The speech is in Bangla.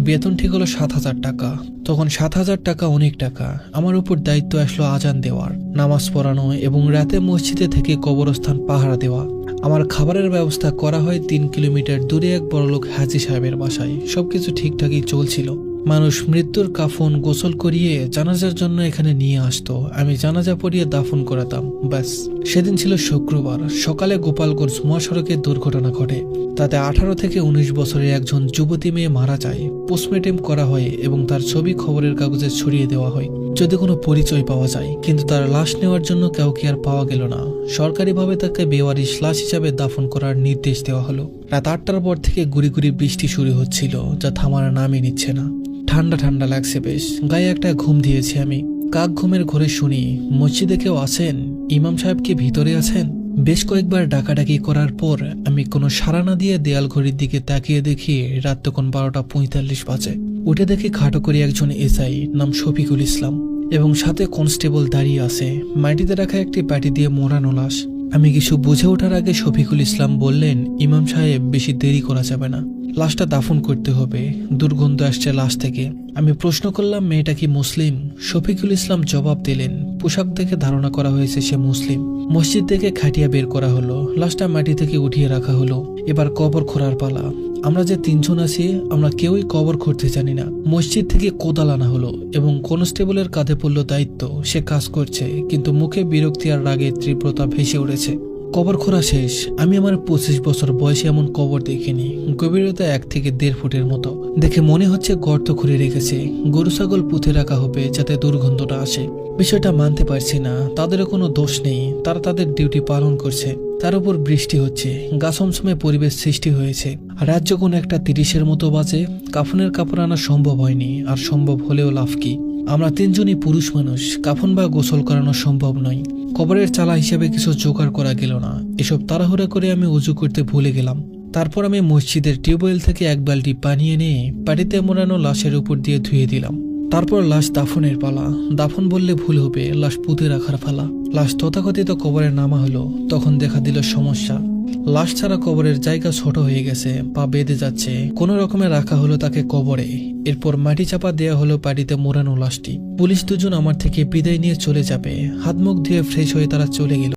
বেতন ঠিক হলো 7,000 টাকা। তখন 7,000 টাকা অনেক টাকা। আমার উপর দায়িত্ব আসলো আজান দেওয়ার, নামাজ পড়ানো এবং রাতে মসজিদে থেকে কবরস্থান পাহারা দেওয়া। আমার খাবারের ব্যবস্থা করা হয় 3 কিলোমিটার দূরে এক বড়লোক হাজি সাহেবের বাসায়। সবকিছু ঠিকঠাকই চলছিল। মানুষ মৃত্যুর কাফন গোসল করিয়ে জানাজার জন্য এখানে নিয়ে আসতো। আমি জানাজা পড়িয়ে দাফন করাতাম, ব্যাস। সেদিন ছিল শুক্রবার সকালে গোপালগঞ্জ মহাসড়কে দুর্ঘটনা ঘটে। তাতে 18 থেকে 19 বছরের একজন যুবতী মেয়ে মারা যায়। পোস্টমর্টেম করা হয় এবং তার ছবি খবরের কাগজে ছড়িয়ে দেওয়া হয় যদি কোনো পরিচয় পাওয়া যায়, কিন্তু তার লাশ নেওয়ার জন্য কাউকে আর পাওয়া গেল না। সরকারিভাবে তাকে বেওয়ারিশ লাশ হিসাবে দাফন করার নির্দেশ দেওয়া হলো। রাত 8টার পর থেকে গুড়ি গুড়ি বৃষ্টি শুরু হচ্ছিল, যা থামার নামই নিচ্ছে না। ঠান্ডা ঠান্ডা লাগছে বেশ। গায়ে একটা ঘুম দিয়েছি আমি। কাক ঘুমের ঘরে শুনি মসজিদে কেউ আছেন? ইমাম সাহেব কি ভিতরে আছেন? বেশ কয়েকবার ডাকাডাকি করার পর আমি কোনো সাড়া না দিয়ে দেয়াল ঘড়ির দিকে তাকিয়ে দেখি রাত তখন 12:45 বাজে। উঠে দেখি খাটো করে একজন এসআই, নাম শফিকুল ইসলাম, এবং সাথে কনস্টেবল দাঁড়িয়ে আছে। মাটিতে রাখা একটি পাটি দিয়ে মোড়ানো লাশ। আমি কিছু বুঝে ওঠার আগে শফিকুল ইসলাম বললেন, ইমাম সাহেব, বেশি দেরি করা যাবে না, লাশটা দাফন করতে হবে, দুর্গন্ধ আসছে লাশ থেকে। আমি প্রশ্ন করলাম, মেয়েটা কি মুসলিম? শফিকুল ইসলাম জবাব দিলেন, পোশাক দেখে ধারণা করা হয়েছে সে মুসলিম। মসজিদ থেকে খাটিয়া বের করা হলো, লাশটা মাটি থেকে উঠিয়ে রাখা হলো। এবার কবর খোঁড়ার পালা। আমরা যে 3 জন আছি, আমরা কেউই কবর খুঁড়তে জানি না। মসজিদ থেকে কোদাল আনা হলো এবং কনস্টেবলের কাঁধে পড়ল দায়িত্ব। সে কাজ করছে, কিন্তু মুখে বিরক্তি আর রাগের তীব্রতা ভেসে উঠেছে। কবর খোঁড়া শেষ। আমি আমার 25 বছর বয়সে এমন কবর দেখিনি। গভীরতা 1 থেকে 1.5 ফুটের মতো। দেখে মনে হচ্ছে গর্ত খুঁড়ে রেখেছে। গরু ছাগল পুঁতে রাখা হবে যাতে দুর্গন্ধটা আসে। বিষয়টা মানতে পারছি না। তাদেরও কোনো দোষ নেই, তারা তাদের ডিউটি পালন করছে। তার উপর বৃষ্টি হচ্ছে, গাছমছমে পরিবেশ সৃষ্টি হয়েছে। রাত যখন 1:30-এর মতো বাজে, কাফনের কাপড় আনা সম্ভব হয়নি, আর সম্ভব হলেও লাভ কি? আমরা 3 জনই পুরুষ মানুষ, কাফন বা গোসল করানো সম্ভব নয়। কবরের চালা হিসেবে কিছু জোগাড় করা গেল না। এসব তাড়াহুড়া করে আমি উজু করতে ভুলে গেলাম। তারপর আমি মসজিদের টিউবওয়েল থেকে 1 বালতি পানি এনে পানিতে মোড়ানো লাশের উপর দিয়ে ধুয়ে দিলাম। তারপর লাশ দাফনের পালা। দাফন বললে ভুল হবে, লাশ পুঁতে রাখার পালা। লাশ তথাকথিত কবরে নামা হলো। তখন দেখা দিল সমস্যা। লাশ ছাড়া কবরের জায়গা ছোট হয়ে গেছে, পা বেঁধে যাচ্ছে। কোনো রকমে রাখা হলো তাকে কবরে। এরপর মাটি চাপা দেওয়া হলো পাটিতে মোড়ানো লাশটি। পুলিশ 2 জন আমার থেকে বিদায় নিয়ে চলে যাবে। হাত মুখ ধুয়ে ফ্রেশ হয়ে তারা চলে গেল।